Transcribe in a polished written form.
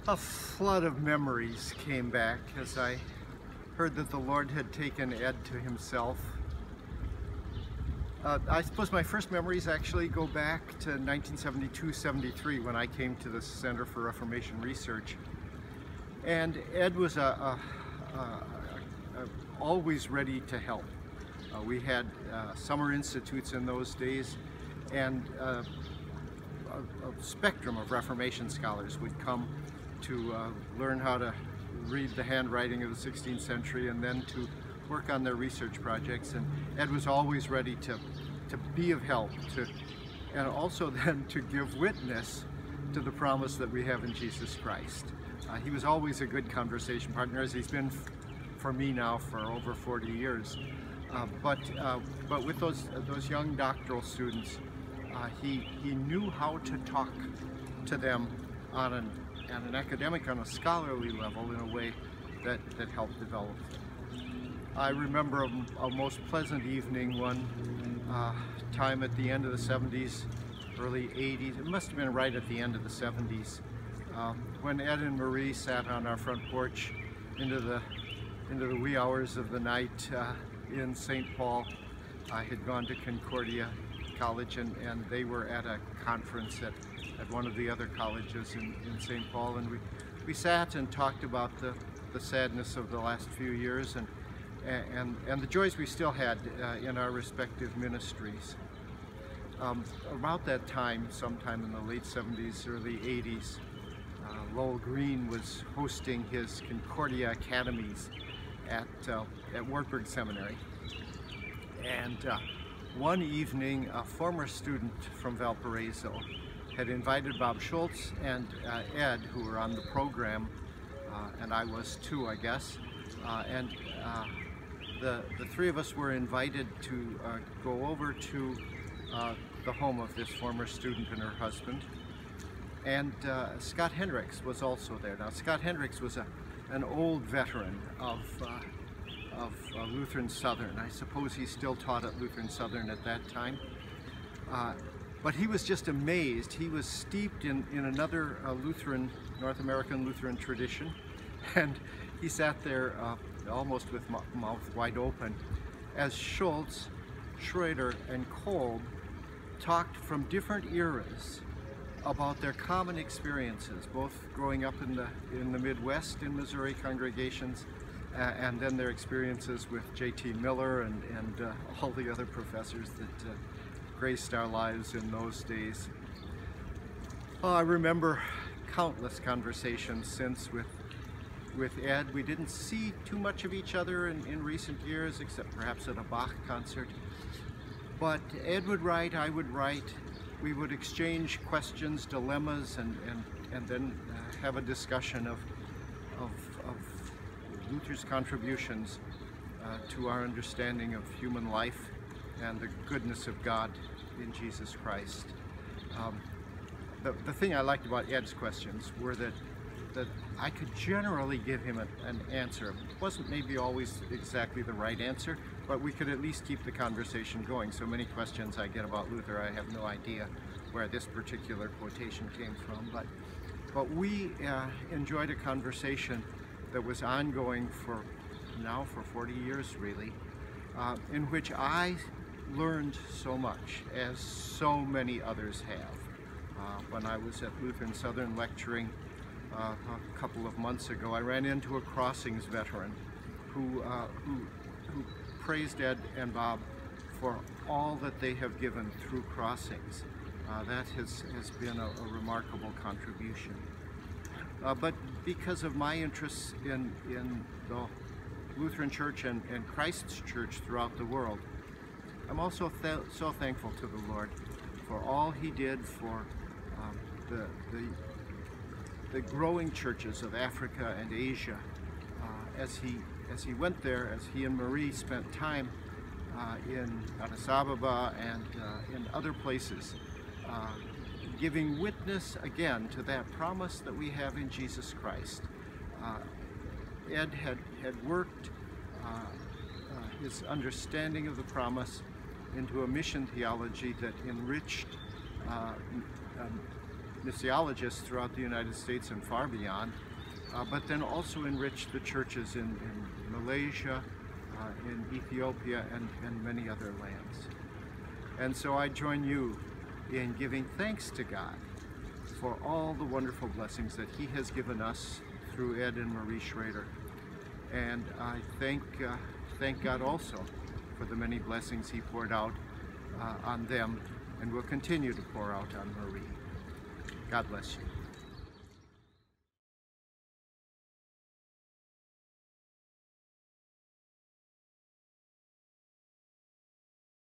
A flood of memories came back as I heard that the Lord had taken Ed to himself. I suppose my first memories actually go back to 1972-73 when I came to the Center for Reformation Research. And Ed was always ready to help. We had summer institutes in those days, and a spectrum of Reformation scholars would come to learn how to read the handwriting of the 16th century and then to work on their research projects. And Ed was always ready to be of help, and also then to give witness to the promise that we have in Jesus Christ. He was always a good conversation partner, as he's been for me now for over 40 years. But with those young doctoral students, he knew how to talk to them on an academic, on a scholarly level, in a way that helped develop them. I remember a most pleasant evening one time at the end of the 70s, early 80s. It must have been right at the end of the 70s, when Ed and Marie sat on our front porch into the wee hours of the night in St. Paul. I had gone to Concordia College, and they were at a conference at one of the other colleges in St. Paul, and we sat and talked about the sadness of the last few years and the joys we still had in our respective ministries. About that time, sometime in the late 70s, early 80s, Lowell Green was hosting his Concordia Academies at Wartburg Seminary. And one evening, a former student from Valparaiso had invited Bob Schultz and Ed, who were on the program, and I was too, I guess, and the three of us were invited to go over to the home of this former student and her husband. And Scott Hendricks was also there. Now, Scott Hendricks was an old veteran of Lutheran Southern. I suppose he still taught at Lutheran Southern at that time. But he was just amazed. He was steeped in another Lutheran, North American Lutheran tradition. And he sat there almost with mouth wide open as Schultz, Schroeder, and Kolb talked from different eras about their common experiences, both growing up in the Midwest in Missouri congregations, and then their experiences with J.T. Miller and all the other professors that graced our lives in those days. Oh, I remember countless conversations since with Ed. We didn't see too much of each other in recent years, except perhaps at a Bach concert. But Ed would write, I would write. We would exchange questions, dilemmas, and then have a discussion of Luther's contributions to our understanding of human life and the goodness of God in Jesus Christ. The thing I liked about Ed's questions were that I could generally give him an answer. It wasn't maybe always exactly the right answer, but we could at least keep the conversation going. So many questions I get about Luther, I have no idea where this particular quotation came from. But we enjoyed a conversation that was ongoing for 40 years really, in which I learned so much, as so many others have. When I was at Lutheran Southern lecturing a couple of months ago, I ran into a Crossings veteran who praised Ed and Bob for all that they have given through Crossings. That has been a remarkable contribution. But because of my interests in the Lutheran Church and Christ's Church throughout the world, I'm also so thankful to the Lord for all He did for the growing churches of Africa and Asia, as he went there, as he and Marie spent time in Addis Ababa and in other places, giving witness again to that promise that we have in Jesus Christ. Ed had worked his understanding of the promise into a mission theology that enriched missiologists throughout the United States and far beyond, but then also enriched the churches in Malaysia, in Ethiopia, and many other lands. And so I join you in giving thanks to God for all the wonderful blessings that He has given us through Ed and Marie Schroeder. And I thank God also for the many blessings He poured out on them and will continue to pour out on Marie. God bless you.